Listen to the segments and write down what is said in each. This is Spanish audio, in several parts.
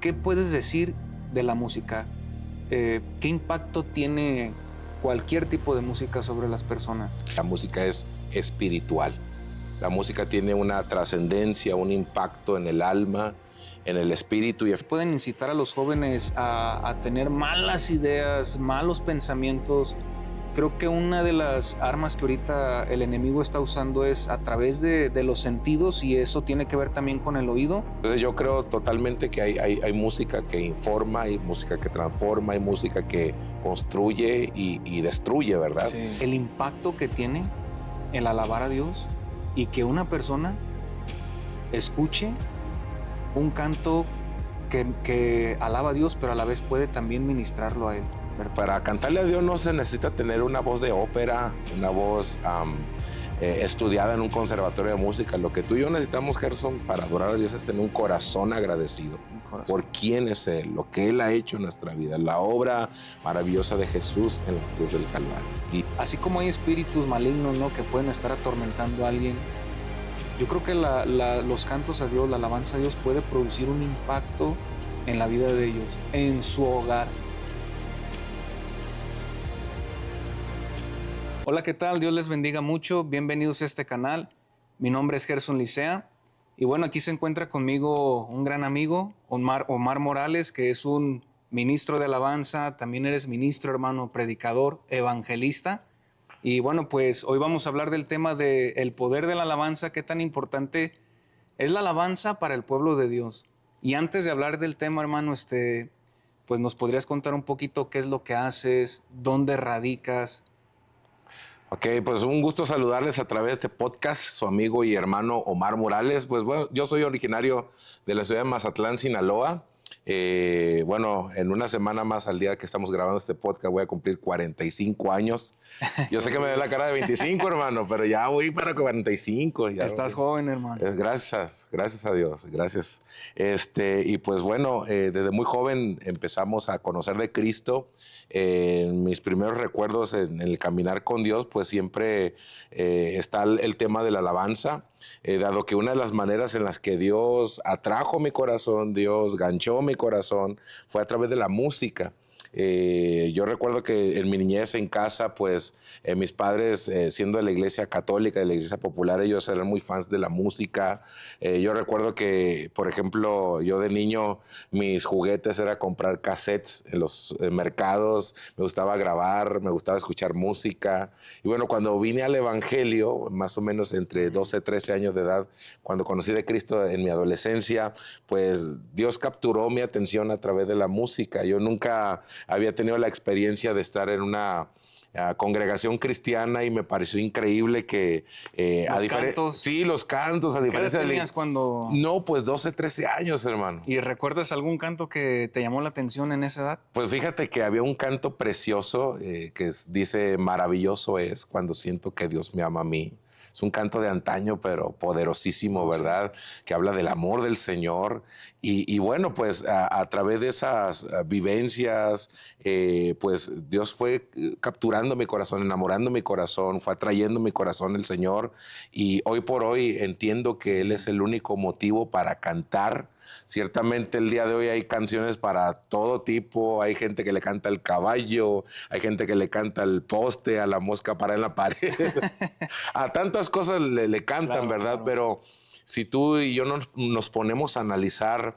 ¿qué puedes decir de la música? ¿Qué impacto tiene cualquier tipo de música sobre las personas? La música es espiritual. La música tiene una trascendencia, un impacto en el alma, en el espíritu. Pueden incitar a los jóvenes a tener malas ideas, malos pensamientos. Creo que una de las armas que ahorita el enemigo está usando es a través de los sentidos, y eso tiene que ver también con el oído. Entonces yo creo totalmente que hay música que informa, hay música que transforma, hay música que construye y destruye, ¿verdad? Sí. El impacto que tiene el alabar a Dios y que una persona escuche un canto que alaba a Dios, pero a la vez puede también ministrarlo a él. Para cantarle a Dios no se necesita tener una voz de ópera, una voz estudiada en un conservatorio de música. Lo que tú y yo necesitamos, Gerson, para adorar a Dios es tener un corazón agradecido por quién es Él, lo que Él ha hecho en nuestra vida, la obra maravillosa de Jesús en la cruz del Calvario. Y así como hay espíritus malignos, ¿no?, que pueden estar atormentando a alguien, yo creo que los cantos a Dios, la alabanza a Dios puede producir un impacto en la vida de ellos, en su hogar. Hola, ¿qué tal? Dios les bendiga mucho. Bienvenidos a este canal. Mi nombre es Gerson Licea. Y bueno, aquí se encuentra conmigo un gran amigo, Omar Morales, que es un ministro de alabanza. También eres ministro, hermano, predicador, evangelista. Y bueno, pues hoy vamos a hablar del tema del poder de la alabanza, qué tan importante es la alabanza para el pueblo de Dios. Y antes de hablar del tema, hermano, pues nos podrías contar un poquito qué es lo que haces, dónde radicas. Ok, pues un gusto saludarles a través de este podcast, su amigo y hermano Omar Morales. Pues bueno, yo soy originario de la ciudad de Mazatlán, Sinaloa. Bueno, en una semana más al día que estamos grabando este podcast voy a cumplir 45 años. Yo sé que me ve la cara de 25, hermano, pero ya voy para 45. Ya Estás joven, hermano. Gracias a Dios, gracias. Y pues bueno, desde muy joven empezamos a conocer de Cristo. En mis primeros recuerdos en el caminar con Dios, pues siempre está el tema de la alabanza, dado que una de las maneras en las que Dios atrajo mi corazón, Dios ganchó mi corazón, fue a través de la música. Yo recuerdo que en mi niñez en casa, pues mis padres, siendo de la iglesia católica, de la iglesia popular, ellos eran muy fans de la música. Yo recuerdo que, por ejemplo, yo de niño, mis juguetes era comprar cassettes en los mercados, me gustaba grabar, me gustaba escuchar música. Y bueno, cuando vine al evangelio, más o menos entre 12 y 13 años de edad, cuando conocí de Cristo en mi adolescencia, pues Dios capturó mi atención a través de la música. Yo nunca había tenido la experiencia de estar en una congregación cristiana y me pareció increíble que los cantos. Sí, los cantos, a diferencia ¿Qué edad tenías cuando? No, pues 12, 13 años, hermano. ¿Y recuerdas algún canto que te llamó la atención en esa edad? Pues fíjate que había un canto precioso dice, maravilloso es cuando siento que Dios me ama a mí. Es un canto de antaño, pero poderosísimo, ¿verdad? Sí. Que habla del amor del Señor. Y bueno, pues a través de esas vivencias, pues Dios fue capturando mi corazón, enamorando mi corazón, fue atrayendo mi corazón el Señor. Y hoy por hoy entiendo que Él es el único motivo para cantar. Ciertamente el día de hoy hay canciones para todo tipo, hay gente que le canta al caballo, hay gente que le canta al poste, a la mosca parada en la pared, a tantas cosas le cantan, claro, ¿verdad? Claro. Pero si tú y yo nos ponemos a analizar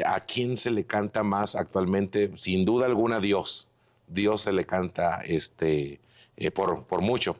a quién se le canta más actualmente, sin duda alguna Dios se le canta por mucho,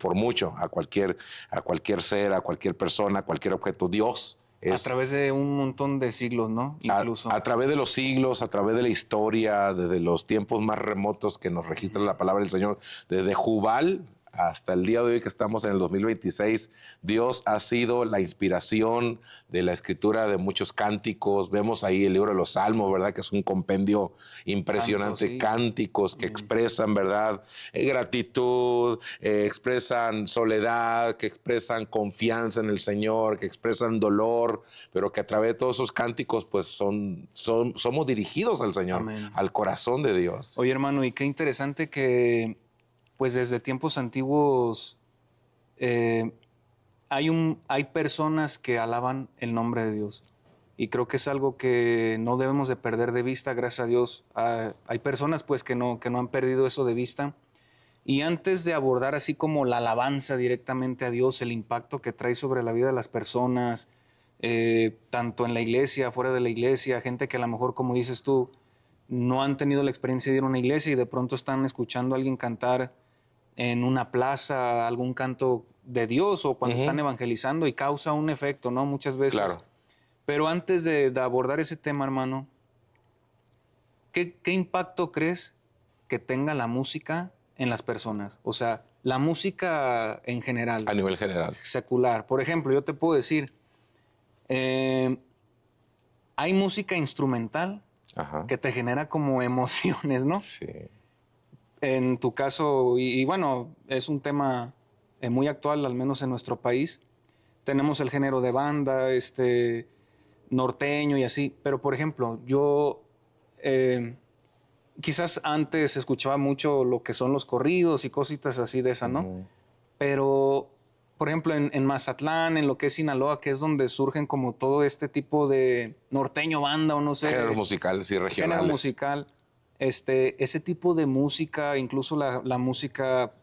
a cualquier ser, a cualquier persona, a cualquier objeto, Dios. A través de un montón de siglos, ¿no? Incluso. A través de los siglos, a través de la historia, desde los tiempos más remotos que nos registra la palabra del Señor, desde Jubal hasta el día de hoy que estamos en el 2026, Dios ha sido la inspiración de la escritura de muchos cánticos. Vemos ahí el libro de los Salmos, ¿verdad? Que es un compendio impresionante, sí. Cánticos que expresan, ¿verdad? Gratitud, expresan soledad, que expresan confianza en el Señor, que expresan dolor, pero que a través de todos esos cánticos, pues somos dirigidos al Señor, amén, al corazón de Dios. Oye, hermano, y qué interesante que pues desde tiempos antiguos hay personas que alaban el nombre de Dios. Y creo que es algo que no debemos de perder de vista, gracias a Dios. Hay personas pues que no han perdido eso de vista. Y antes de abordar así como la alabanza directamente a Dios, el impacto que trae sobre la vida de las personas, tanto en la iglesia, fuera de la iglesia, gente que a lo mejor, como dices tú, no han tenido la experiencia de ir a una iglesia y de pronto están escuchando a alguien cantar en una plaza, algún canto de Dios o cuando están evangelizando y causa un efecto, ¿no? Muchas veces. Claro. Pero antes de abordar ese tema, hermano, ¿qué impacto crees que tenga la música en las personas? O sea, la música en general. A nivel general. Secular. Por ejemplo, yo te puedo decir, hay música instrumental que te genera como emociones, ¿no? Sí. En tu caso, y bueno, es un tema muy actual, al menos en nuestro país. Tenemos el género de banda, norteño y así. Pero, por ejemplo, yo quizás antes escuchaba mucho lo que son los corridos y cositas así de esa, ¿no? Pero, por ejemplo, en Mazatlán, en lo que es Sinaloa, que es donde surgen como todo este tipo de norteño banda o no sé. Géneros musicales y regionales. Género musical. Ese tipo de música, incluso la música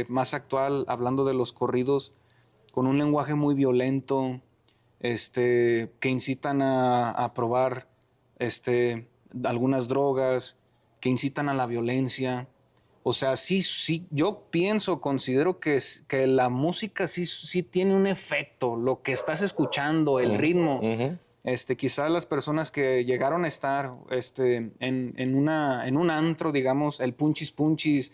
más actual, hablando de los corridos, con un lenguaje muy violento, que incitan a probar algunas drogas, que incitan a la violencia. O sea, sí, yo considero que la música sí tiene un efecto, lo que estás escuchando, el ritmo. Quizás las personas que llegaron a estar en un antro, digamos, el punchis punchis.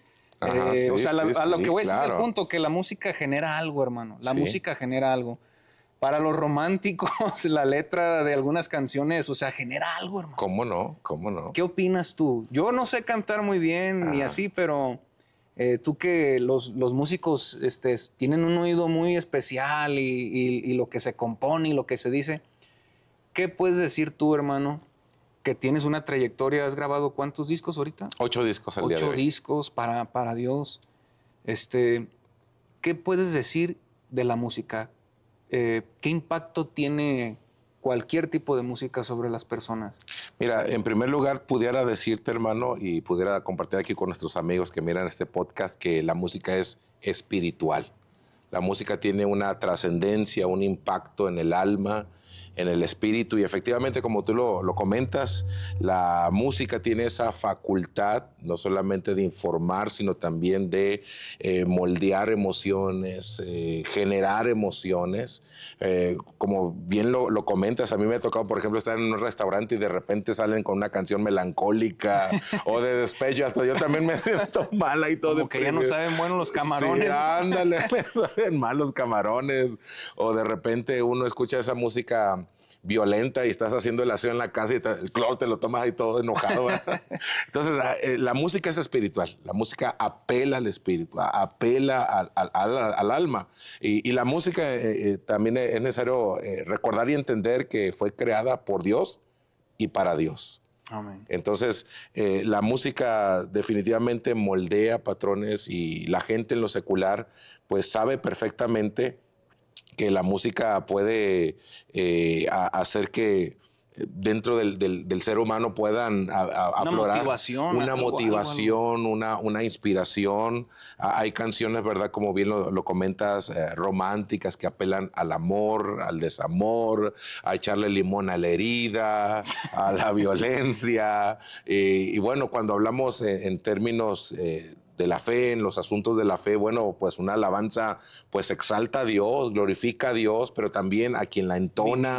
Sí, o sea, a lo que voy claro. es el punto, que la música genera algo, hermano. La música genera algo. Para los románticos, la letra de algunas canciones, o sea, genera algo, hermano. ¿Cómo no? ¿Cómo no? ¿Qué opinas tú? Yo no sé cantar muy bien ni así, pero tú que los músicos tienen un oído muy especial y lo que se compone y lo que se dice, ¿qué puedes decir tú, hermano? Que tienes una trayectoria, ¿has grabado cuántos discos ahorita? 8 discos al día de hoy. 8 discos para Dios. ¿Qué puedes decir de la música? ¿Qué impacto tiene cualquier tipo de música sobre las personas? Mira, en primer lugar, pudiera decirte, hermano, y pudiera compartir aquí con nuestros amigos que miran este podcast, que la música es espiritual. La música tiene una trascendencia, un impacto en el alma, en el espíritu, y efectivamente, como tú lo comentas, la música tiene esa facultad no solamente de informar, sino también de moldear emociones, generar emociones. Como bien lo comentas, a mí me ha tocado, por ejemplo, estar en un restaurante y de repente salen con una canción melancólica o de despecho, hasta yo también me siento mal ahí todo. Como que ya no saben bueno los camarones. Sí, ándale, me saben mal los camarones. O de repente uno escucha esa música violenta y estás haciendo el aseo en la casa y el cloro te lo tomas ahí todo enojado. Entonces, la música es espiritual. La música apela al espíritu, apela al alma. Y la música también es necesario recordar y entender que fue creada por Dios y para Dios. Amén. Entonces, la música definitivamente moldea patrones y la gente en lo secular pues sabe perfectamente que la música puede hacer que dentro del ser humano puedan aflorar una motivación, una inspiración. Hay canciones, ¿verdad? Como bien lo comentas, románticas que apelan al amor, al desamor, a echarle limón a la herida, a la violencia. Y bueno, cuando hablamos en términos de la fe, en los asuntos de la fe, bueno, pues una alabanza pues exalta a Dios, glorifica a Dios, pero también a quien la entona,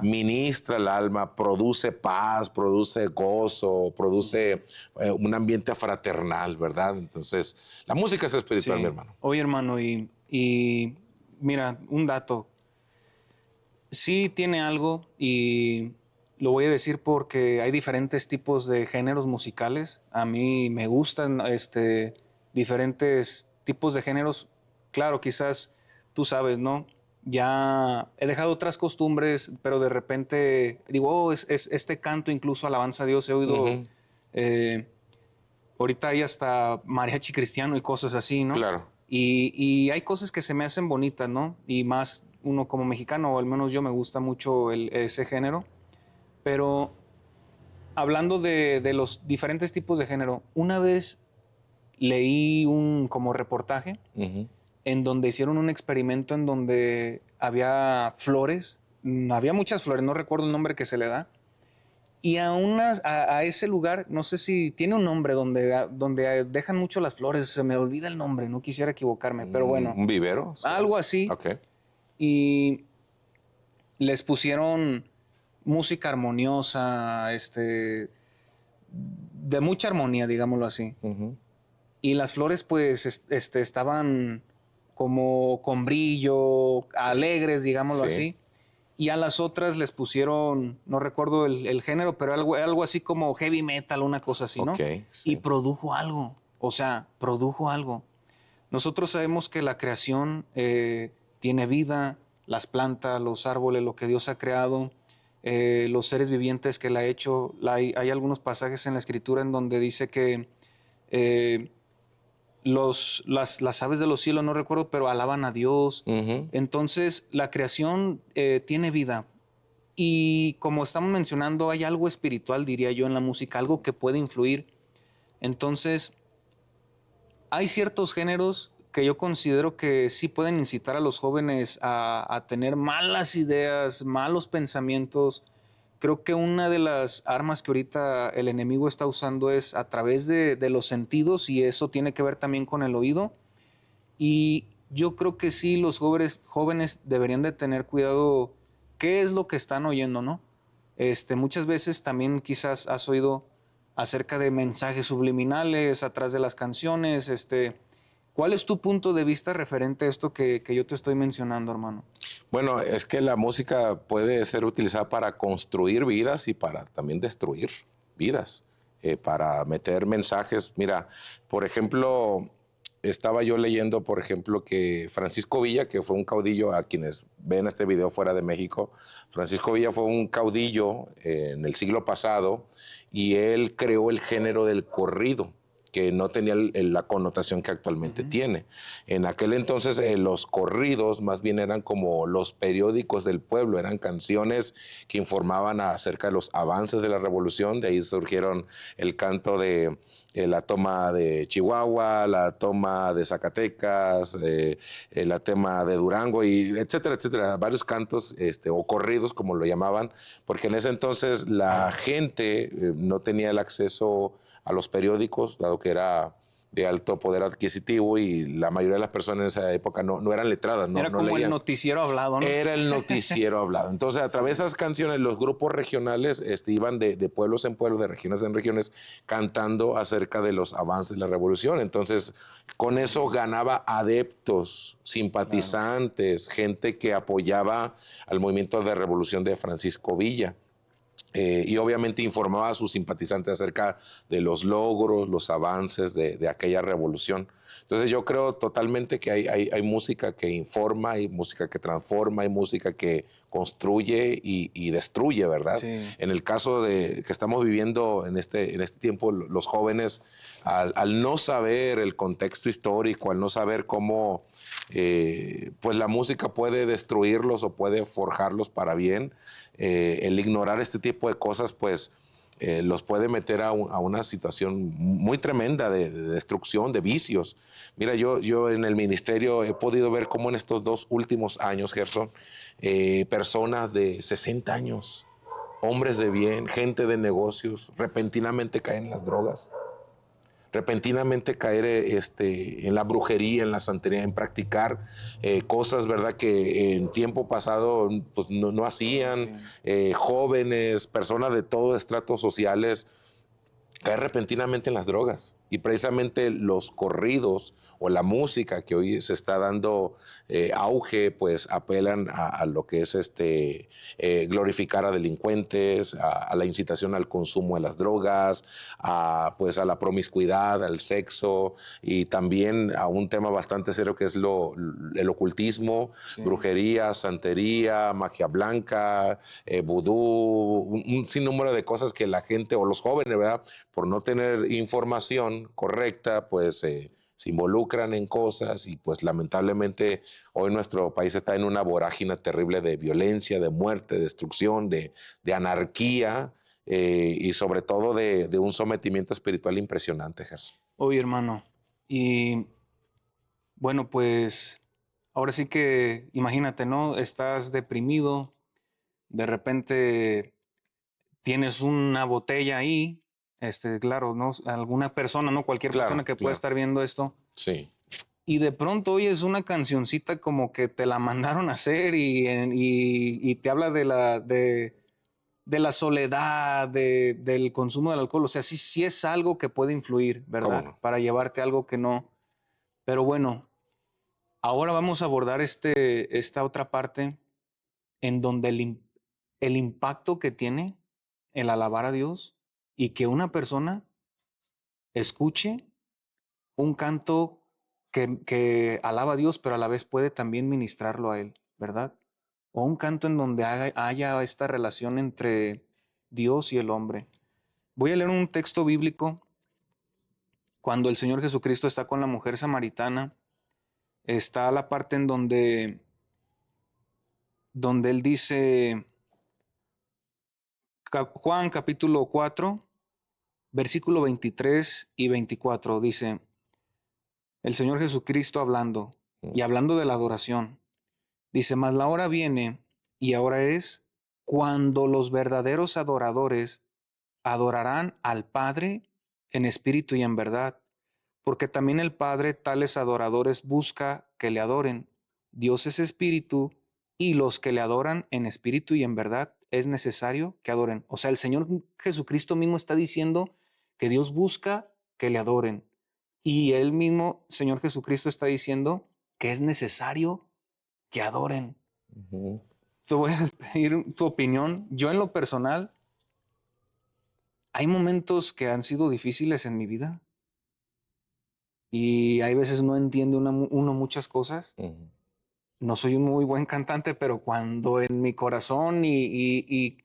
ministra el alma, produce paz, produce gozo, produce un ambiente fraternal, ¿verdad? Entonces, la música es espiritual, mi hermano. Oye, hermano, y mira, un dato. Sí tiene algo y lo voy a decir porque hay diferentes tipos de géneros musicales. A mí me gustan diferentes tipos de géneros. Claro, quizás tú sabes, ¿no? Ya he dejado otras costumbres, pero de repente digo, es este canto, incluso alabanza a Dios, he oído. Ahorita hay hasta mariachi cristiano y cosas así, ¿no? Claro. Y hay cosas que se me hacen bonitas, ¿no? Y más uno como mexicano, o al menos yo me gusta mucho ese género. Pero hablando de los diferentes tipos de género, una vez leí un como reportaje en donde hicieron un experimento en donde había flores, había muchas flores, no recuerdo el nombre que se le da, y a ese lugar, no sé si tiene un nombre donde dejan mucho las flores, se me olvida el nombre, no quisiera equivocarme, pero bueno, ¿Un vivero? algo así, Ok. y les pusieron música armoniosa, de mucha armonía, digámoslo así. Y las flores pues estaban como con brillo, alegres, digámoslo Sí. así. Y a las otras les pusieron, no recuerdo el género, pero algo así como heavy metal, una cosa así, ¿no? Ok, Y sí. produjo algo, o sea, produjo algo. Nosotros sabemos que la creación tiene vida, las plantas, los árboles, lo que Dios ha creado, los seres vivientes que Él ha hecho. Hay algunos pasajes en la Escritura en donde dice que eh, las aves de los cielos, no recuerdo, pero alaban a Dios. Entonces, la creación tiene vida. Y como estamos mencionando, hay algo espiritual, diría yo, en la música, algo que puede influir. Entonces, hay ciertos géneros que yo considero que sí pueden incitar a los jóvenes a tener malas ideas, malos pensamientos. Creo que una de las armas que ahorita el enemigo está usando es a través de los sentidos, y eso tiene que ver también con el oído. Y yo creo que sí, los jóvenes deberían de tener cuidado qué es lo que están oyendo, ¿no? Muchas veces también quizás has oído acerca de mensajes subliminales atrás de las canciones. ¿Cuál es tu punto de vista referente a esto que yo te estoy mencionando, hermano? Bueno, es que la música puede ser utilizada para construir vidas y para también destruir vidas, para meter mensajes. Mira, por ejemplo, estaba yo leyendo, por ejemplo, que Francisco Villa, que fue un caudillo, a quienes ven este video fuera de México, Francisco Villa fue un caudillo en el siglo pasado y él creó el género del corrido, que no tenía la connotación que actualmente tiene. En aquel entonces los corridos más bien eran como los periódicos del pueblo, eran canciones que informaban acerca de los avances de la revolución. De ahí surgieron el canto de la toma de Chihuahua, la toma de Zacatecas, la toma de Durango, y etcétera, etcétera, varios cantos o corridos como lo llamaban, porque en ese entonces la gente no tenía el acceso a los periódicos, dado que era de alto poder adquisitivo y la mayoría de las personas en esa época no eran letradas, Era no como el leían. noticiero hablado, ¿no? Era el noticiero hablado. Entonces, a través de esas canciones, los grupos regionales iban de pueblos en pueblos, de regiones en regiones, cantando acerca de los avances de la revolución. Entonces, con eso ganaba adeptos, simpatizantes, gente que apoyaba al movimiento de revolución de Francisco Villa. Y obviamente informaba a sus simpatizantes acerca de los logros, los avances de aquella revolución. Entonces yo creo totalmente que hay música que informa, hay música que transforma, hay música que construye y destruye, ¿verdad? Sí. En el caso de que estamos viviendo en este tiempo, los jóvenes, al no saber el contexto histórico, al no saber cómo pues la música puede destruirlos o puede forjarlos para bien, el ignorar este tipo de cosas, pues los puede meter a una situación muy tremenda de destrucción, de vicios. Mira, yo en el ministerio he podido ver cómo en estos 2 últimos años, Gerson, personas de 60 años, hombres de bien, gente de negocios, repentinamente caen en las drogas, repentinamente caer en la brujería, en la santería, en practicar cosas, ¿verdad?, que en tiempo pasado pues, no hacían, jóvenes, personas de todos estratos sociales, caer repentinamente en las drogas. Y precisamente los corridos o la música que hoy se está dando auge, pues apelan a lo que es glorificar a delincuentes, a la incitación al consumo de las drogas, pues a la promiscuidad, al sexo, y también a un tema bastante serio que es el ocultismo, brujería, santería, magia blanca, vudú, un sinnúmero de cosas que la gente o los jóvenes, ¿verdad?, por no tener información correcta, pues se involucran en cosas y pues lamentablemente hoy nuestro país está en una vorágine terrible de violencia, de muerte, de destrucción, de anarquía y sobre todo de un sometimiento espiritual impresionante, Gerson. Oye, hermano, y bueno, pues ahora sí que imagínate, ¿no? Estás deprimido, de repente tienes una botella ahí, claro, ¿no? Alguna persona, ¿no? Cualquier persona Claro, que pueda claro. estar viendo esto, Sí. y de pronto oyes una cancioncita como que te la mandaron a hacer y te habla de la soledad, del consumo del alcohol. O sea, sí, sí es algo que puede influir, ¿Cómo ¿verdad? no? Para llevarte a algo que no. Pero bueno, ahora vamos a abordar esta otra parte en donde el impacto que tiene el alabar a Dios y que una persona escuche un canto que alaba a Dios, pero a la vez puede también ministrarlo a Él, ¿verdad? O un canto en donde haya esta relación entre Dios y el hombre. Voy a leer un texto bíblico cuando el Señor Jesucristo está con la mujer samaritana. Está la parte en donde Él dice, Juan capítulo 4, versículo 23 y 24, dice, el Señor Jesucristo hablando y hablando de la adoración. Dice, mas la hora viene y ahora es cuando los verdaderos adoradores adorarán al Padre en espíritu y en verdad, porque también el Padre tales adoradores busca que le adoren. Dios es espíritu y los que le adoran en espíritu y en verdad es necesario que adoren. O sea, el Señor Jesucristo mismo está diciendo que Dios busca que le adoren. Y él mismo, Señor Jesucristo, está diciendo que es necesario que adoren. Ujú. Te voy a pedir tu opinión. Yo en lo personal, hay momentos que han sido difíciles en mi vida y hay veces no entiende uno muchas cosas. Ujú. No soy un muy buen cantante, pero cuando en mi corazón y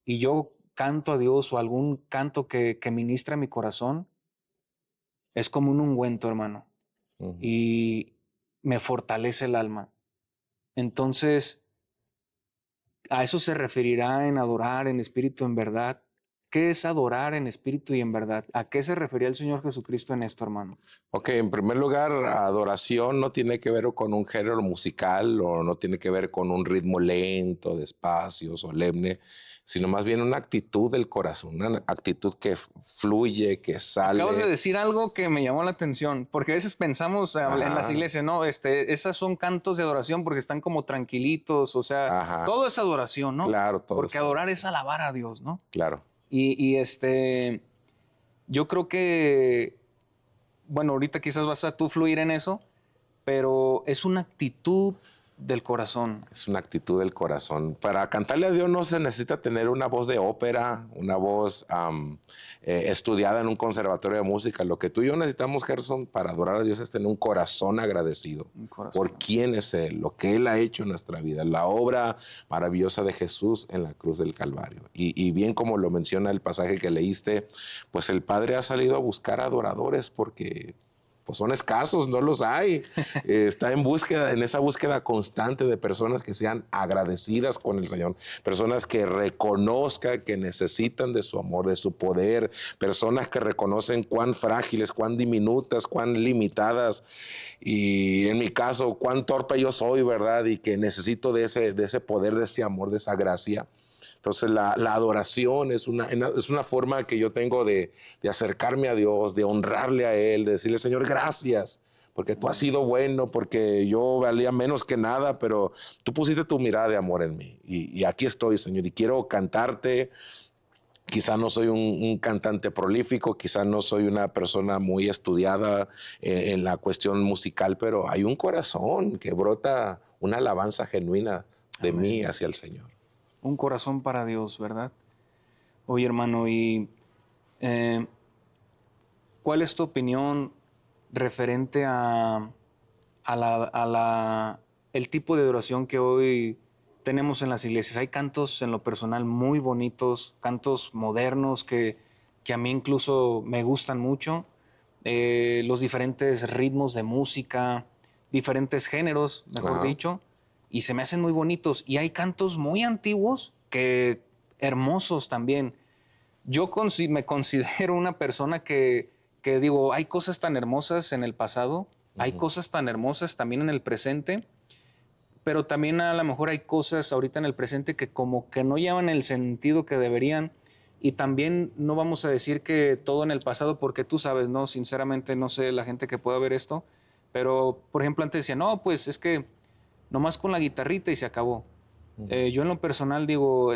yo canto a Dios o algún canto que ministra mi corazón, es como un ungüento, hermano, Ujú. y me fortalece el alma. Entonces, a eso se referirá en adorar en espíritu en verdad. ¿Qué es adorar en espíritu y en verdad? ¿A qué se refería el Señor Jesucristo en esto, hermano? Ok, en primer lugar, adoración no tiene que ver con un género musical o no tiene que ver con un ritmo lento, despacio, solemne, sino más bien una actitud del corazón, una actitud que fluye, que Acabas de sale. decir algo que me llamó la atención, porque a veces pensamos en las Ajá, iglesias, no, esas son cantos de adoración porque están como tranquilitos, o sea, ajá, todo es adoración, ¿no? claro, todo Porque es adorar es adoración, alabar a Dios, ¿no? claro. Y yo creo que, bueno, ahorita quizás vas a tú fluir en eso, pero es una actitud del corazón. Es una actitud del corazón. Para cantarle a Dios no se necesita tener una voz de ópera, una voz estudiada en un conservatorio de música. Lo que tú y yo necesitamos, Gerson, para adorar a Dios es tener un corazón agradecido Un por corazón. quién es Él, lo que Él ha hecho en nuestra vida, la obra maravillosa de Jesús en la cruz del Calvario. Y bien como lo menciona el pasaje que leíste, pues el Padre ha salido a buscar adoradores porque pues son escasos, no los hay. Está en búsqueda, en esa búsqueda constante de personas que sean agradecidas con el Señor, personas que reconozcan que necesitan de su amor, de su poder, personas que reconocen cuán frágiles, cuán diminutas, cuán limitadas y en mi caso cuán torpe yo soy, ¿verdad? Y que necesito de ese poder, de ese amor, de esa gracia. Entonces la adoración es una forma que yo tengo de acercarme a Dios, de honrarle a Él, de decirle, Señor, gracias, porque tú has Amén. sido bueno, porque yo valía menos que nada, pero tú pusiste tu mirada de amor en mí. Y aquí estoy, Señor, y quiero cantarte. Quizá no soy un cantante prolífico, quizá no soy una persona muy estudiada en la cuestión musical, pero hay un corazón que brota una alabanza genuina de mí Amén. hacia el Señor. Un corazón para Dios, ¿verdad? Oye, hermano, y eh, ¿cuál es tu opinión referente el tipo de adoración que hoy tenemos en las iglesias? Hay cantos en lo personal muy bonitos, cantos modernos que a mí incluso me gustan mucho, los diferentes ritmos de música, diferentes géneros, mejor Ajá. dicho, y se me hacen muy bonitos. Y hay cantos muy antiguos que hermosos también. Me considero una persona que digo, hay cosas tan hermosas en el pasado, hay Ujú. cosas tan hermosas también en el presente, pero también a lo mejor hay cosas ahorita en el presente que como que no llevan el sentido que deberían. Y también no vamos a decir que todo en el pasado, porque tú sabes, ¿no? Sinceramente no sé la gente que pueda ver esto, pero por ejemplo antes decía, no, pues es que nomás con la guitarrita y se acabó. Ujú. Yo en lo personal digo,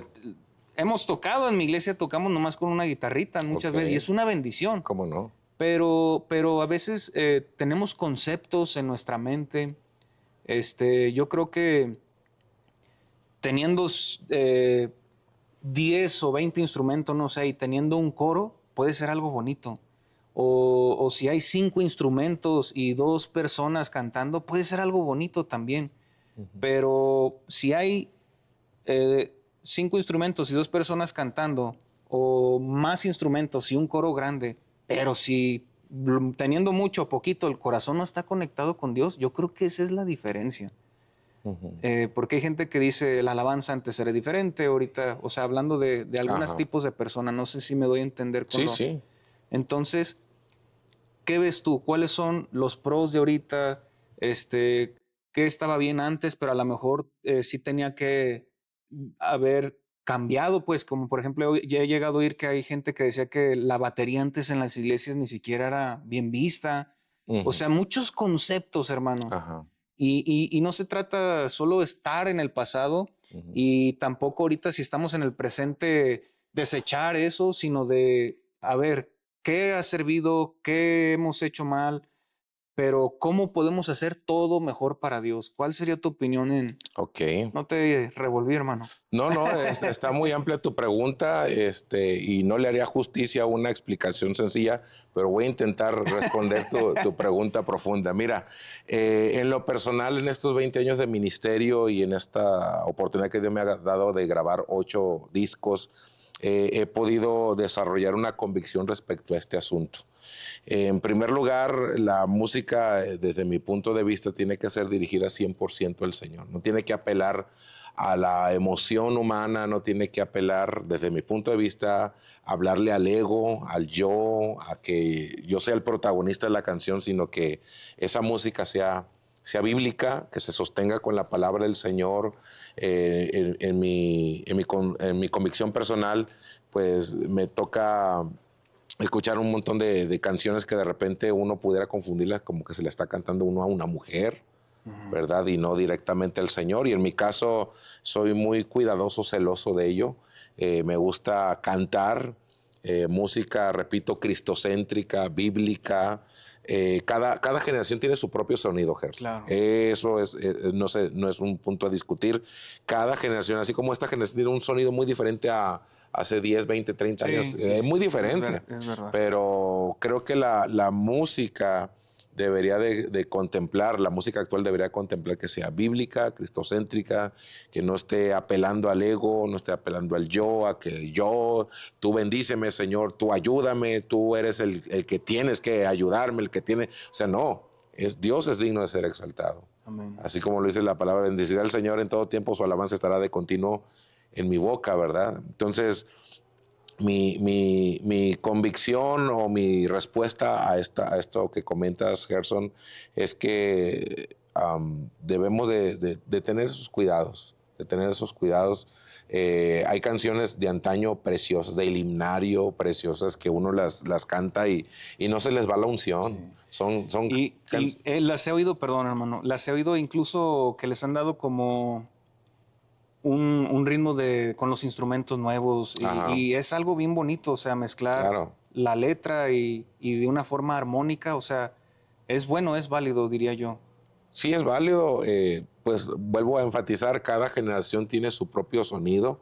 hemos tocado en mi iglesia, tocamos nomás con una guitarrita muchas Ok, veces y es una bendición, ¿cómo no? pero a veces tenemos conceptos en nuestra mente. Yo creo que teniendo 10 o 20 instrumentos, no sé, y teniendo un coro, puede ser algo bonito. O si hay 5 instrumentos y 2 personas cantando, puede ser algo bonito también. Ujú. Pero si hay 5 instrumentos y 2 personas cantando, o más instrumentos y un coro grande, pero si teniendo mucho o poquito el corazón no está conectado con Dios, yo creo que esa es la diferencia. Ujú. Porque hay gente que dice la alabanza antes era diferente, ahorita, o sea, hablando de algunos Ajá. tipos de personas, no sé si me doy a entender con Sí, lo... sí. Entonces, ¿qué ves tú? ¿Cuáles son los pros de ahorita? ¿Qué estaba bien antes, pero a lo mejor sí tenía que haber cambiado? Pues como por ejemplo, ya he llegado a oír que hay gente que decía que la batería antes en las iglesias ni siquiera era bien vista. O Ujú. sea, muchos conceptos, hermano. Ajá. Y no se trata solo de estar en el pasado Ujú. y tampoco ahorita si estamos en el presente desechar eso, sino de, a ver, ¿qué ha servido? ¿Qué hemos hecho mal? Pero ¿cómo podemos hacer todo mejor para Dios? ¿Cuál sería tu opinión en... Ok. No te revolví, hermano. No, no, está muy amplia tu pregunta, y no le haría justicia a una explicación sencilla, pero voy a intentar responder tu pregunta profunda. Mira, en lo personal, en estos 20 años de ministerio y en esta oportunidad que Dios me ha dado de grabar 8 discos, he podido desarrollar una convicción respecto a este asunto. En primer lugar, la música, desde mi punto de vista, tiene que ser dirigida 100% al Señor. No tiene que apelar a la emoción humana, no tiene que apelar, desde mi punto de vista, a hablarle al ego, al yo, a que yo sea el protagonista de la canción, sino que esa música sea bíblica, que se sostenga con la palabra del Señor. En mi convicción personal, pues me toca escuchar un montón de canciones que de repente uno pudiera confundirlas como que se le está cantando uno a una mujer, Ujú. ¿verdad? Y no directamente al Señor. Y en mi caso soy muy cuidadoso, celoso de ello. Me gusta cantar música, repito, cristocéntrica, bíblica. Cada generación tiene su propio sonido, Gerson. Claro. Eso es, no sé, no es un punto a discutir. Cada generación, así como esta generación tiene un sonido muy diferente a hace 10, 20, 30 años, Sí, sí, muy sí. diferente. Es verdad. Pero creo que la música debería de contemplar, la música actual debería contemplar que sea bíblica, cristocéntrica, que no esté apelando al ego, no esté apelando al yo, a que yo, tú bendíceme, Señor, tú ayúdame, tú eres el que tienes que ayudarme, el que tiene, o sea, no, Dios es digno de ser exaltado. Amén. Así como lo dice la palabra, bendecirá al Señor en todo tiempo, su alabanza estará de continuo en mi boca, ¿verdad? Entonces, mi convicción o mi respuesta a esto que comentas, Gerson, es que debemos de tener esos cuidados, de tener esos cuidados. Hay canciones de antaño preciosas, del himnario, preciosas, que uno las canta y no se les va la unción. Sí. Son Las he oído, perdón, hermano, las he oído incluso que les han dado como un ritmo con los instrumentos nuevos Ajá, y es algo bien bonito, o sea, mezclar claro. la letra y de una forma armónica, o sea, es bueno, es válido, diría yo. Sí, es válido, pues vuelvo a enfatizar, cada generación tiene su propio sonido.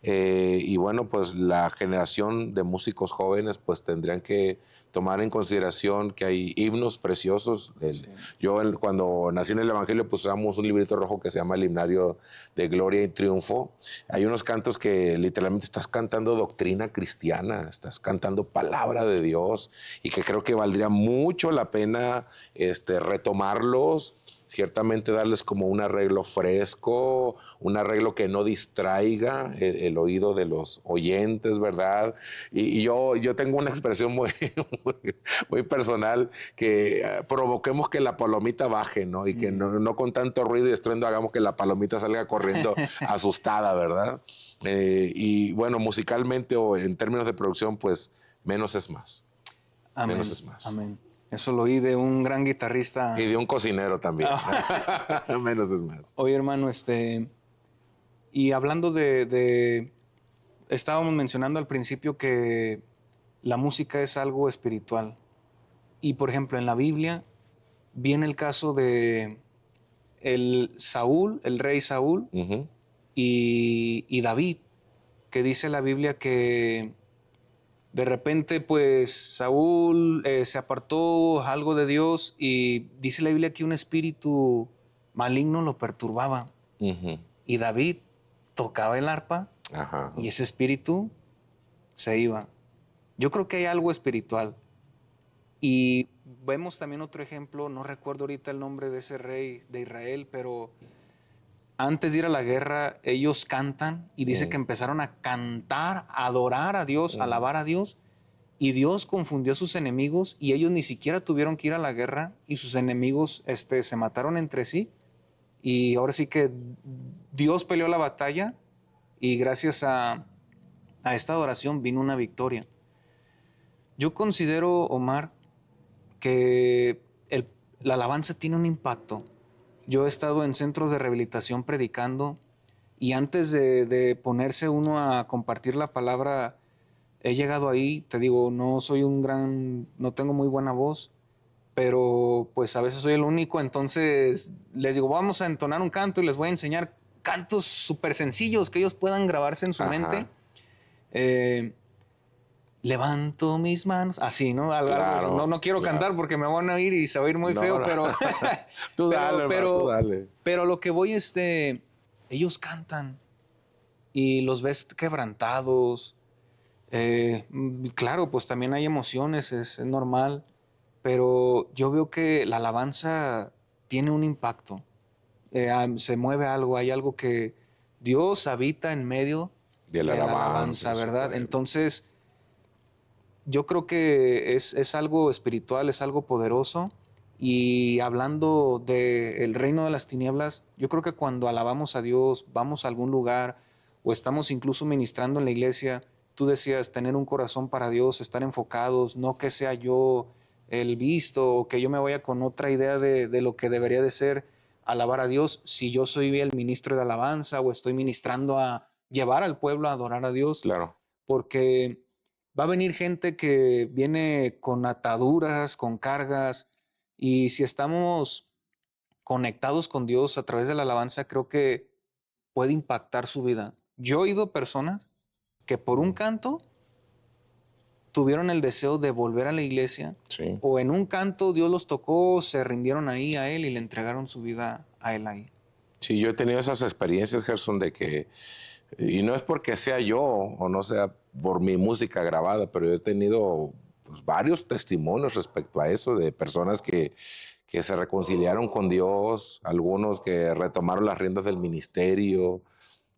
Y bueno, pues la generación de músicos jóvenes pues tendrían que tomar en consideración que hay himnos preciosos. Sí. Cuando nací en el Evangelio, pues usamos un librito rojo que se llama el Himnario de Gloria y Triunfo. Hay unos cantos que literalmente estás cantando doctrina cristiana, estás cantando palabra de Dios, y que creo que valdría mucho la pena retomarlos, ciertamente darles como un arreglo fresco, un arreglo que no distraiga el oído de los oyentes, ¿verdad? Y yo tengo una expresión muy personal, que provoquemos que la palomita baje, ¿no? Y que no con tanto ruido y estruendo hagamos que la palomita salga corriendo asustada, ¿verdad? Y bueno, musicalmente o en términos de producción, pues menos es más. Amén. Menos es más. Amén. Eso lo oí de un gran guitarrista. Y de un cocinero también. Menos es más. Oye, hermano, y hablando estábamos mencionando al principio que la música es algo espiritual. Y por ejemplo, en la Biblia viene el caso de el rey Saúl Uh-huh. y David, que dice la Biblia que de repente pues Saúl se apartó algo de Dios y dice la Biblia que un espíritu maligno lo perturbaba. Uh-huh. Y David tocaba el arpa Ajá. y ese espíritu se iba. Yo creo que hay algo espiritual. Y vemos también otro ejemplo, no recuerdo ahorita el nombre de ese rey de Israel, pero antes de ir a la guerra, ellos cantan y dice que empezaron a cantar, a adorar a Dios, a alabar a Dios, y Dios confundió a sus enemigos y ellos ni siquiera tuvieron que ir a la guerra y sus enemigos se mataron entre sí. Y ahora sí que Dios peleó la batalla y gracias a esta adoración vino una victoria. Yo considero, Omar, que la alabanza tiene un impacto. Yo he estado en centros de rehabilitación predicando y antes de ponerse uno a compartir la palabra, he llegado ahí, te digo, no tengo muy buena voz, pero pues a veces soy el único, entonces les digo, vamos a entonar un canto y les voy a enseñar cantos súper sencillos que ellos puedan grabarse en su mente. Levanto mis manos, así, ¿no? Claro, no quiero cantar porque me van a oír y se va a oír muy feo, pero, tú dale, hermano, tú dale. Pero lo que voy, ellos cantan y los ves quebrantados. Claro, pues también hay emociones, es normal, pero yo veo que la alabanza tiene un impacto. Se mueve algo, hay algo que Dios habita en medio De la de la alabanza alabanza, de su ¿verdad? pueblo. Entonces, yo creo que es algo espiritual, es algo poderoso. Y hablando del reino de las tinieblas, yo creo que cuando alabamos a Dios, vamos a algún lugar o estamos incluso ministrando en la iglesia, tú decías tener un corazón para Dios, estar enfocados, no que sea yo el visto o que yo me vaya con otra idea de lo que debería de ser alabar a Dios. Si yo soy el ministro de alabanza o estoy ministrando a llevar al pueblo a adorar a Dios, Claro. porque va a venir gente que viene con ataduras, con cargas, y si estamos conectados con Dios a través de la alabanza, creo que puede impactar su vida. Yo he oído personas que por un canto tuvieron el deseo de volver a la iglesia, Sí. o en un canto Dios los tocó, se rindieron ahí a Él y le entregaron su vida a Él ahí. Sí, yo he tenido esas experiencias, Gerson, de que, y no es porque sea yo o no sea por mi música grabada, pero yo he tenido pues, varios testimonios respecto a eso, de personas que se reconciliaron con Dios, algunos que retomaron las riendas del ministerio.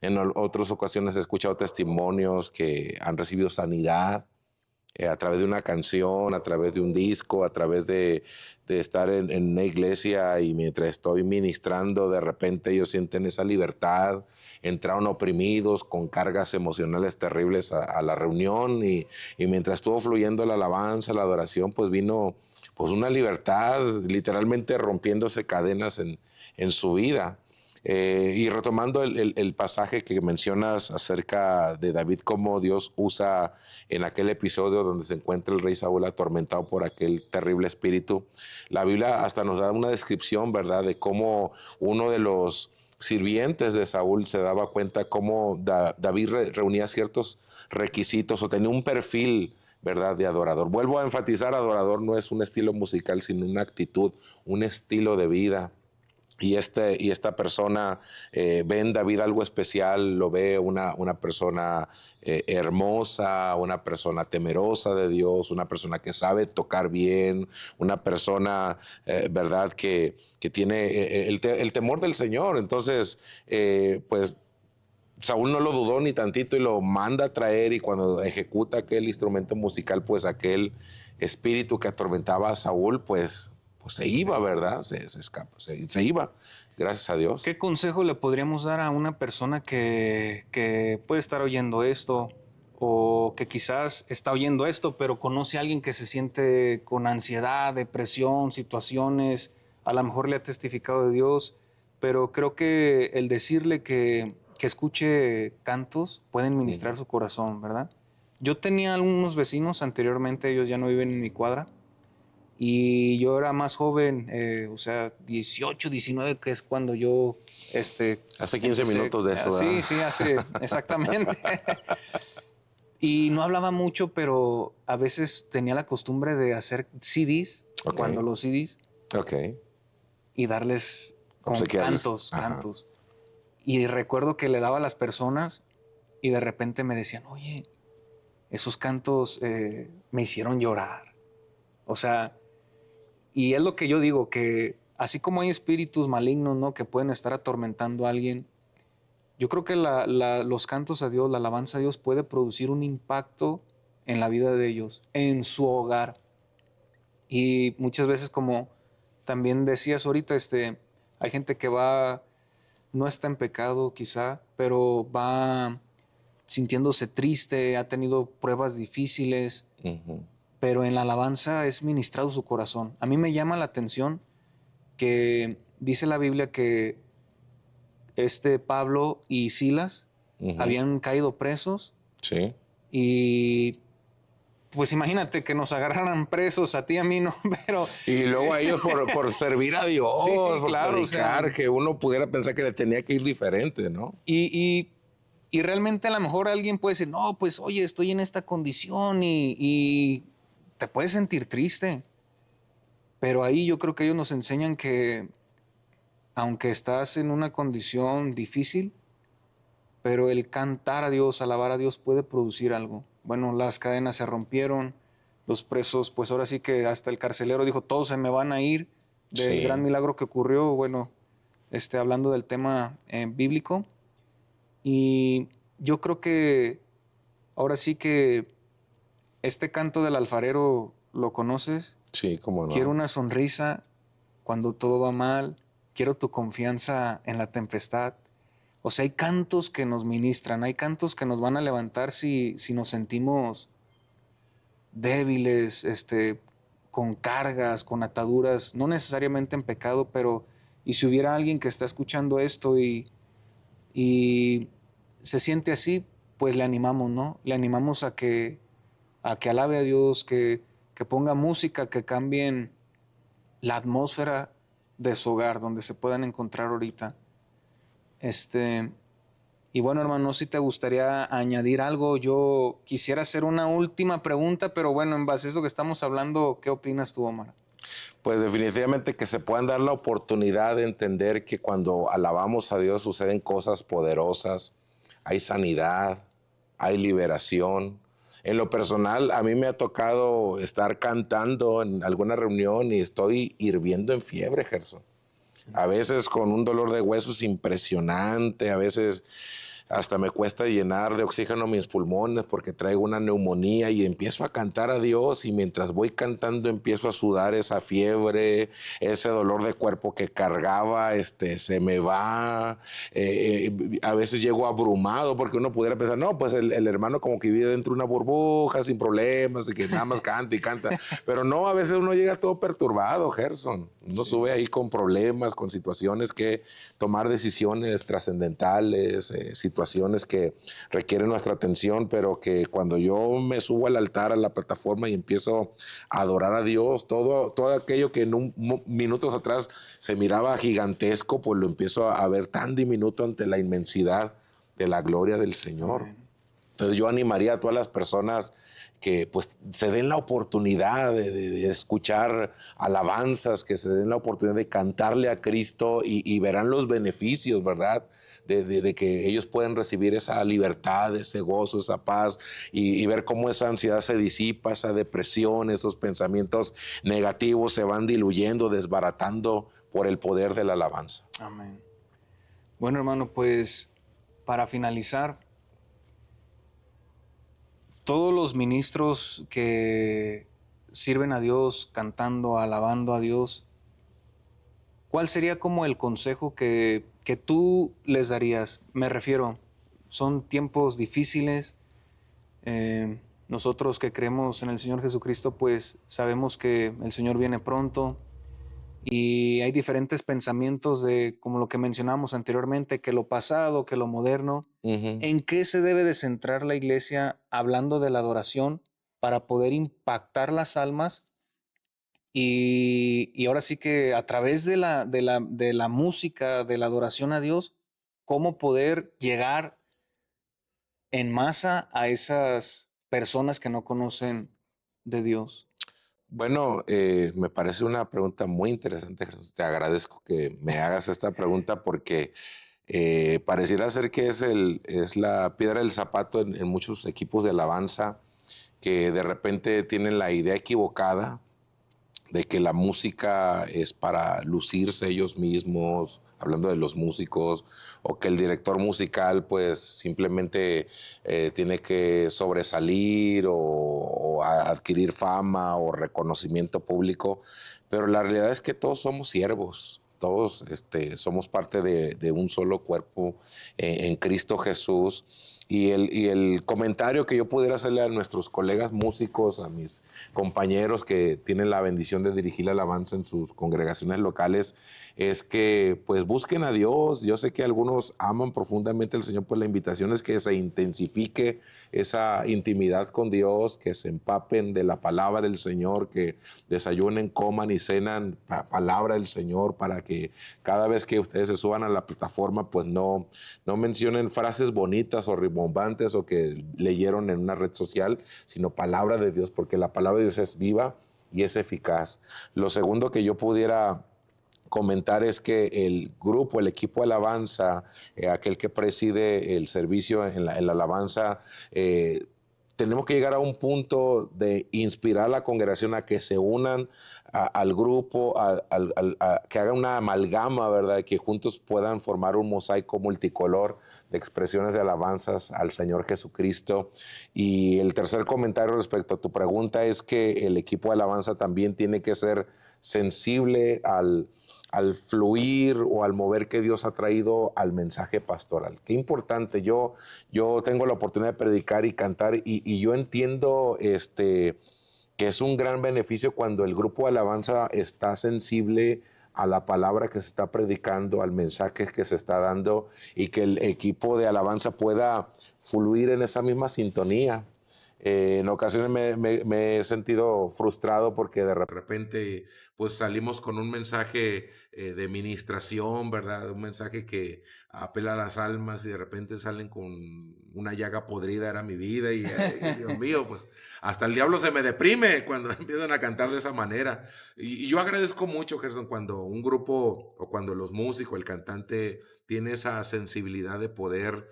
En otras ocasiones he escuchado testimonios que han recibido sanidad a través de una canción, a través de un disco, a través de estar en una iglesia, y mientras estoy ministrando, de repente ellos sienten esa libertad, entraron oprimidos con cargas emocionales terribles a la reunión, y mientras estuvo fluyendo la alabanza, la adoración, pues vino pues una libertad, literalmente rompiéndose cadenas en su vida. Y retomando el pasaje que mencionas acerca de David, cómo Dios usa en aquel episodio donde se encuentra el rey Saúl atormentado por aquel terrible espíritu, la Biblia hasta nos da una descripción, ¿verdad?, de cómo uno de los sirvientes de Saúl se daba cuenta cómo David reunía ciertos requisitos o tenía un perfil, ¿verdad?, de adorador. Vuelvo a enfatizar, adorador no es un estilo musical, sino una actitud, un estilo de vida. Y esta persona ve en David algo especial, lo ve una persona hermosa, una persona temerosa de Dios, una persona que sabe tocar bien, una persona, ¿verdad?, que tiene el temor del Señor. Entonces, pues Saúl no lo dudó ni tantito y lo manda a traer, y cuando ejecuta aquel instrumento musical, pues aquel espíritu que atormentaba a Saúl, pues se iba, ¿verdad? Se escapa, se iba, gracias a Dios. ¿Qué consejo le podríamos dar a una persona que puede estar oyendo esto o que quizás está oyendo esto, pero conoce a alguien que se siente con ansiedad, depresión, situaciones, a lo mejor le ha testificado de Dios, pero creo que el decirle que escuche cantos pueden ministrar su corazón, ¿verdad? Yo tenía algunos vecinos anteriormente, ellos ya no viven en mi cuadra, y yo era más joven, o sea, 18, 19, que es cuando yo Hace 15 empecé. minutos de eso, ¿verdad? Sí, sí, hace exactamente. Y no hablaba mucho, pero a veces tenía la costumbre de hacer CDs, Ok. cuando los CDs, Ok. y darles con Obsequiarles. cantos, Ajá. cantos. Y recuerdo que le daba a las personas y de repente me decían, oye, esos cantos me hicieron llorar. O sea, y es lo que yo digo, que así como hay espíritus malignos, ¿no?, que pueden estar atormentando a alguien, yo creo que los cantos a Dios, la alabanza a Dios puede producir un impacto en la vida de ellos, en su hogar. Y muchas veces, como también decías ahorita, hay gente que no está en pecado quizá, pero va sintiéndose triste, ha tenido pruebas difíciles, Ujú. pero en la alabanza es ministrado su corazón. A mí me llama la atención que dice la Biblia que Pablo y Silas Ujú. habían caído presos, Sí. y pues imagínate que nos agarraran presos a ti y a mí, no, pero Y luego a ellos por servir a Dios, sí, sí, por claro, o sea, predicar, que uno pudiera pensar que le tenía que ir diferente, ¿no? y, y realmente a lo mejor alguien puede decir, no, pues oye, estoy en esta condición y te puedes sentir triste, pero ahí yo creo que ellos nos enseñan que aunque estás en una condición difícil, pero el cantar a Dios, alabar a Dios puede producir algo. Bueno, las cadenas se rompieron, los presos, pues ahora sí que hasta el carcelero dijo, todos se me van a ir, del gran Sí. milagro que ocurrió, bueno, hablando del tema bíblico. Y yo creo que ahora sí que este canto del alfarero, ¿lo conoces? Sí, cómo Quiero no. una sonrisa cuando todo va mal, quiero tu confianza en la tempestad. O sea, hay cantos que nos ministran, hay cantos que nos van a levantar si nos sentimos débiles, con cargas, con ataduras, no necesariamente en pecado, pero y si hubiera alguien que está escuchando esto y se siente así, pues le animamos, ¿no? Le animamos a que alabe a Dios, que ponga música, que cambien la atmósfera de su hogar, donde se puedan encontrar ahorita. Y bueno, hermano, si te gustaría añadir algo, yo quisiera hacer una última pregunta, pero bueno, en base a eso que estamos hablando, ¿qué opinas tú, Omar? Pues definitivamente que se puedan dar la oportunidad de entender que cuando alabamos a Dios suceden cosas poderosas, hay sanidad, hay liberación. En lo personal, a mí me ha tocado estar cantando en alguna reunión y estoy hirviendo en fiebre, Gerson. A veces con un dolor de huesos impresionante, a veces hasta me cuesta llenar de oxígeno mis pulmones porque traigo una neumonía y empiezo a cantar a Dios y mientras voy cantando empiezo a sudar esa fiebre, ese dolor de cuerpo que cargaba, se me va, a veces llego abrumado porque uno pudiera pensar, no, pues el hermano como que vive dentro de una burbuja sin problemas y que nada más canta y canta, pero no, a veces uno llega todo perturbado, Gerson, uno Sí. sube ahí con problemas, con situaciones que tomar decisiones trascendentales, situaciones que requieren nuestra atención, pero que cuando yo me subo al altar, a la plataforma y empiezo a adorar a Dios, todo aquello que minutos atrás se miraba gigantesco, pues lo empiezo a ver tan diminuto ante la inmensidad de la gloria del Señor. Amén. Entonces yo animaría a todas las personas que pues se den la oportunidad de escuchar alabanzas, que se den la oportunidad de cantarle a Cristo y verán los beneficios, ¿verdad? De que ellos pueden recibir esa libertad, ese gozo, esa paz y ver cómo esa ansiedad se disipa, esa depresión, esos pensamientos negativos se van diluyendo, desbaratando por el poder de la alabanza. Amén. Bueno, hermano, pues para finalizar, todos los ministros que sirven a Dios, cantando, alabando a Dios, ¿cuál sería como el consejo que tú les darías? Me refiero, son tiempos difíciles. Nosotros que creemos en el Señor Jesucristo, pues sabemos que el Señor viene pronto y hay diferentes pensamientos de, como lo que mencionamos anteriormente, que lo pasado, que lo moderno. Ujú. ¿En qué se debe de centrar la iglesia hablando de la adoración para poder impactar las almas? Y ahora sí que a través de la música, de la adoración a Dios, cómo poder llegar en masa a esas personas que no conocen de Dios. Bueno, me parece una pregunta muy interesante, Jesús. Te agradezco que me hagas esta pregunta porque pareciera ser que es la piedra del zapato en muchos equipos de alabanza que de repente tienen la idea equivocada de que la música es para lucirse ellos mismos, hablando de los músicos, o que el director musical pues simplemente tiene que sobresalir o adquirir fama o reconocimiento público, pero la realidad es que todos somos siervos. Todos somos parte de un solo cuerpo en Cristo Jesús. Y el comentario que yo pudiera hacerle a nuestros colegas músicos, a mis compañeros que tienen la bendición de dirigir la alabanza en sus congregaciones locales, es que pues busquen a Dios. Yo sé que algunos aman profundamente al Señor, pues la invitación es que se intensifique esa intimidad con Dios, que se empapen de la palabra del Señor, que desayunen, coman y cenan palabra del Señor para que cada vez que ustedes se suban a la plataforma, pues no mencionen frases bonitas o rimbombantes o que leyeron en una red social, sino palabra de Dios, porque la palabra de Dios es viva y es eficaz. Lo segundo que yo pudiera comentar es que el grupo, el equipo de alabanza, aquel que preside el servicio en la alabanza, tenemos que llegar a un punto de inspirar a la congregación a que se unan al grupo, que hagan una amalgama, ¿verdad? Que juntos puedan formar un mosaico multicolor de expresiones de alabanzas al Señor Jesucristo. Y el tercer comentario respecto a tu pregunta es que el equipo de alabanza también tiene que ser sensible al fluir o al mover que Dios ha traído al mensaje pastoral. Qué importante, yo tengo la oportunidad de predicar y cantar y yo entiendo que es un gran beneficio cuando el grupo de alabanza está sensible a la palabra que se está predicando, al mensaje que se está dando y que el equipo de alabanza pueda fluir en esa misma sintonía. En ocasiones me he sentido frustrado porque de repente pues salimos con un mensaje de ministración, ¿verdad? Un mensaje que apela a las almas y de repente salen con una llaga podrida, era mi vida y Dios mío, pues hasta el diablo se me deprime cuando empiezan a cantar de esa manera. Y yo agradezco mucho, Gerson, cuando un grupo o cuando los músicos, el cantante tiene esa sensibilidad de poder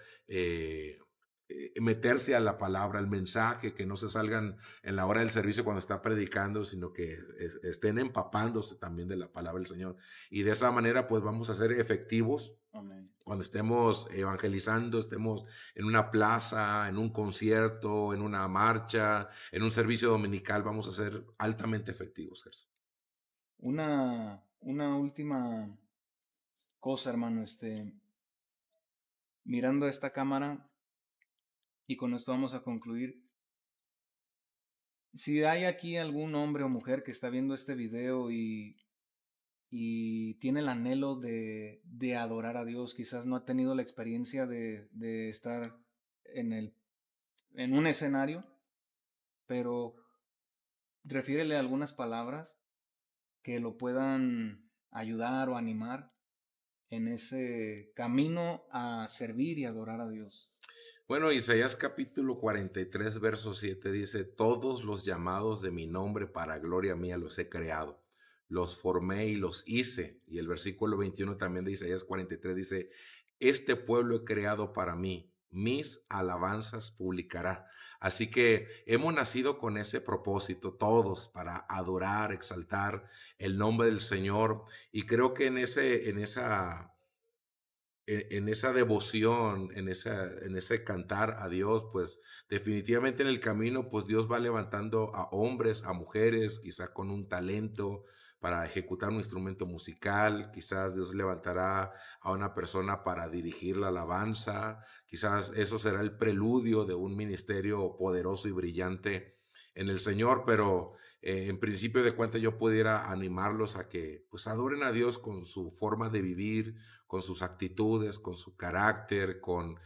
meterse a la palabra, al mensaje, que no se salgan en la hora del servicio cuando está predicando, sino que estén empapándose también de la palabra del Señor. Y de esa manera, pues vamos a ser efectivos Amén. cuando estemos evangelizando, estemos en una plaza, en un concierto, en una marcha, en un servicio dominical, vamos a ser altamente efectivos, Gerson. Una última cosa, hermano, mirando esta cámara, y con esto vamos a concluir. Si hay aquí algún hombre o mujer que está viendo este video y tiene el anhelo de adorar a Dios, quizás no ha tenido la experiencia de estar en un escenario, pero refiérele algunas palabras que lo puedan ayudar o animar en ese camino a servir y adorar a Dios. Bueno, Isaías capítulo 43, verso 7 dice, todos los llamados de mi nombre para gloria mía los he creado, los formé y los hice. Y el versículo 21 también de Isaías 43 dice, este pueblo he creado para mí, mis alabanzas publicará. Así que hemos nacido con ese propósito, todos, para adorar, exaltar el nombre del Señor. Y creo que en esa devoción, en ese cantar a Dios, pues definitivamente en el camino, pues Dios va levantando a hombres, a mujeres, quizás con un talento para ejecutar un instrumento musical, quizás Dios levantará a una persona para dirigir la alabanza, quizás eso será el preludio de un ministerio poderoso y brillante en el Señor, pero en principio de cuentas yo pudiera animarlos a que pues adoren a Dios con su forma de vivir, con sus actitudes, con su carácter, con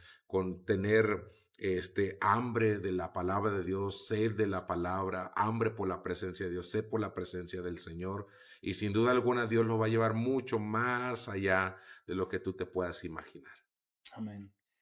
tener hambre de la palabra de Dios, sed de la palabra, hambre por la presencia de Dios, sed por la presencia del Señor. Y sin duda alguna Dios lo va a llevar mucho más allá de lo que tú te puedas imaginar. Amén.